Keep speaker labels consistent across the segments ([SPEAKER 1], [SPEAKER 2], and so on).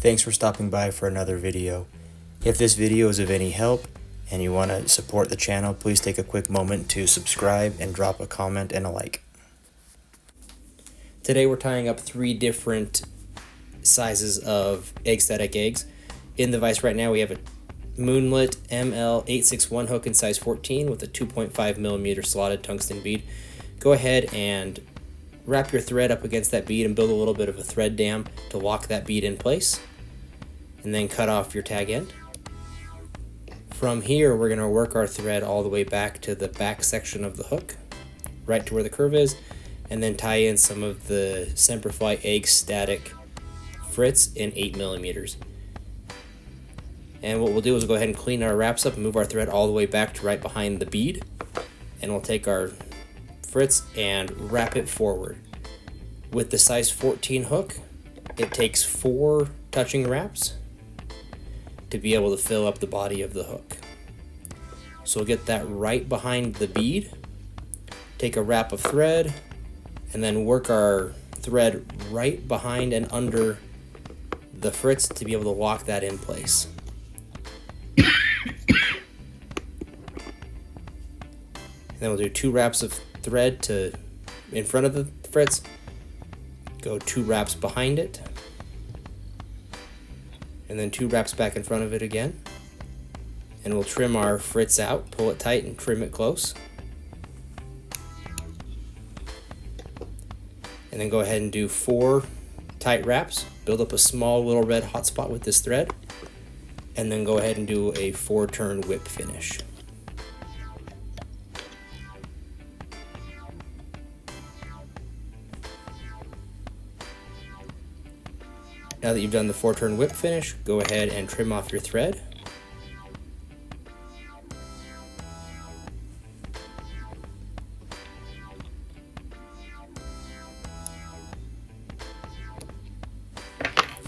[SPEAKER 1] Thanks for stopping by for another video. If this video is of any help and you want to support the channel, please take a quick moment to subscribe and drop a comment and a like. Today we're tying up 3 different sizes of EggStatic eggs. In the vise right now we have a Moonlit ML861 hook in size 14 with a 2.5 millimeter slotted tungsten bead. Go ahead and wrap your thread up against that bead and build a little bit of a thread dam to lock that bead in place, and then cut off your tag end. From here we're going to work our thread all the way back to the back section of the hook, right to where the curve is, and then tie in some of the Semperfli EggStatic Fritz in 8 millimeters. And what we'll do is we'll go ahead and clean our wraps up and move our thread all the way back to right behind the bead, and we'll take our Fritz and wrap it forward. With the size 14 hook, it takes 4 touching wraps to be able to fill up the body of the hook. So we'll get that right behind the bead, take a wrap of thread, and then work our thread right behind and under the Fritz to be able to lock that in place. And then we'll do 2 wraps of thread to in front of the Fritz, go 2 wraps behind it, and then 2 wraps back in front of it again. And we'll trim our Fritz out, pull it tight and trim it close. And then go ahead and do 4 tight wraps, build up a small little red hot spot with this thread, and then go ahead and do a 4-turn whip finish. Now that you've done the 4-turn whip finish, go ahead and trim off your thread.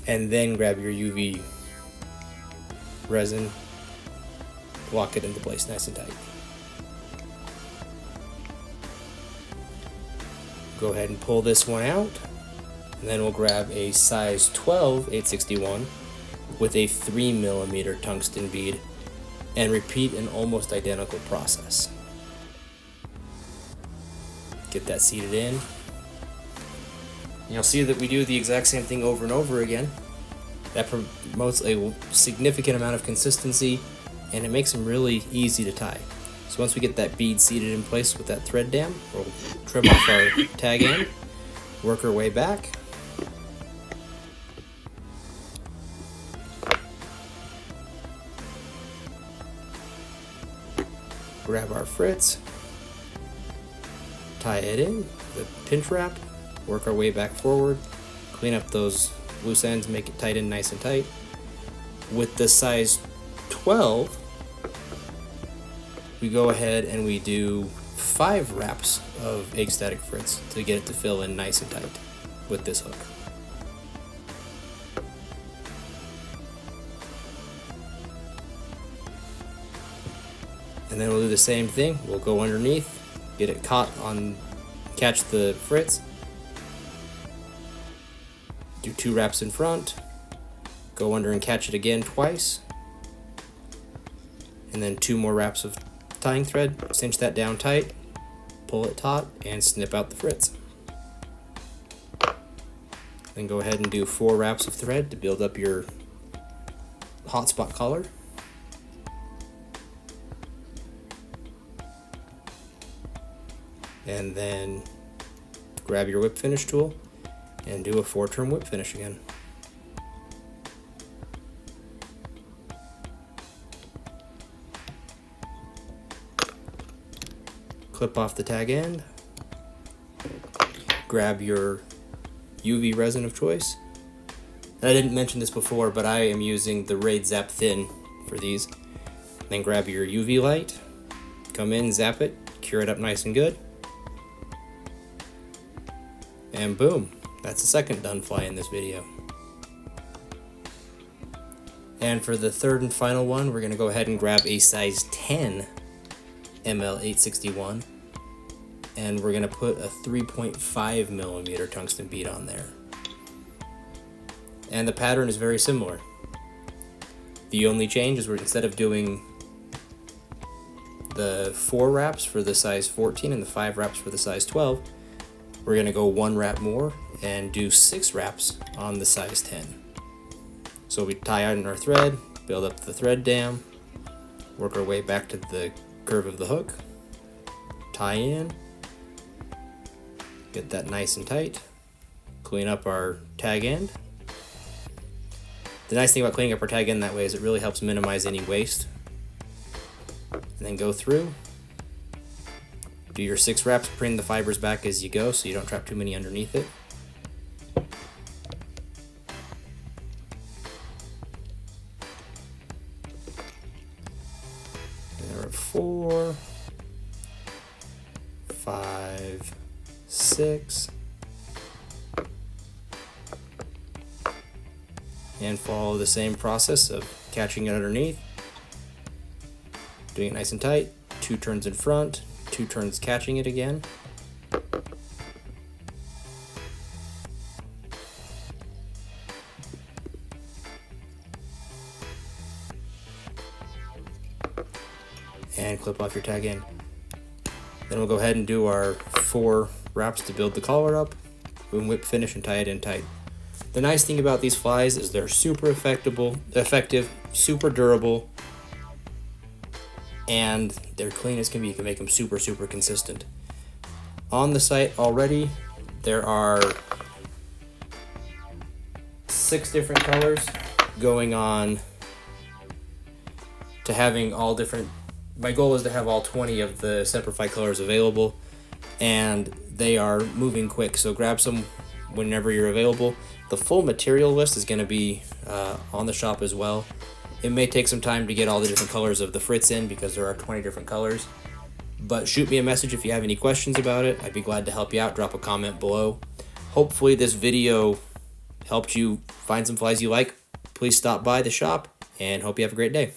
[SPEAKER 1] And then grab your UV resin, lock it into place nice and tight. Go ahead and pull this one out. And then we'll grab a size 12 861 with a 3 millimeter tungsten bead and repeat an almost identical process. Get that seated in. And you'll see that we do the exact same thing over and over again. That promotes a significant amount of consistency, and it makes them really easy to tie. So once we get that bead seated in place with that thread dam, we'll trim off our tag end, work our way back, grab our Fritz, tie it in with a pinch wrap, work our way back forward, clean up those loose ends, make it tight and nice and tight. With the size 12, we go ahead and we do 5 wraps of EggStatic Fritz to get it to fill in nice and tight with this hook. And then we'll do the same thing. We'll go underneath, get it caught on, catch the Fritz, do 2 wraps in front, go under and catch it again twice, and then 2 more wraps of tying thread, cinch that down tight, pull it taut, and snip out the Fritz. Then go ahead and do 4 wraps of thread to build up your hotspot collar. And then grab your whip finish tool and do a 4-turn whip finish again. Clip off the tag end, grab your UV resin of choice. And I didn't mention this before, but I am using the Raid Zap Thin for these. Then grab your UV light, come in, zap it, cure it up nice and good. And boom, that's the second done fly in this video. And for the third and final one, we're going to go ahead and grab a size 10 ML861, and we're going to put a 3.5 millimeter tungsten bead on there. and the pattern is very similar. The only change is instead of doing the 4 wraps for the size 14 and the 5 wraps for the size 12, we're going to go 1 wrap more and do 6 wraps on the size 10. So we tie out in our thread, build up the thread dam, work our way back to the curve of the hook, tie in, get that nice and tight, clean up our tag end. The nice thing about cleaning up our tag end that way is it really helps minimize any waste. And then go through, do your 6 wraps, bring the fibers back as you go so you don't trap too many underneath it. There are 4, 5, 6, and follow the same process of catching it underneath, doing it nice and tight, 2 turns in front, 2 turns catching it again. And clip off your tag end. Then we'll go ahead and do our 4 wraps to build the collar up, boom, whip finish, and tie it in tight. The nice thing about these flies is they're super effective, super durable, and they're clean as can be. You can make them super consistent. On the site already, there are 6 different colors going on to having all different. My goal is to have all 20 of the Semperfli colors available, and they are moving quick, so grab some whenever you're available. The full material list is going to be on the shop as well. It may take some time to get all the different colors of the Fritz in because there are 20 different colors, but shoot me a message if you have any questions about it. I'd be glad to help you out. Drop a comment below. Hopefully this video helped you find some flies you like. Please stop by the shop, and hope you have a great day.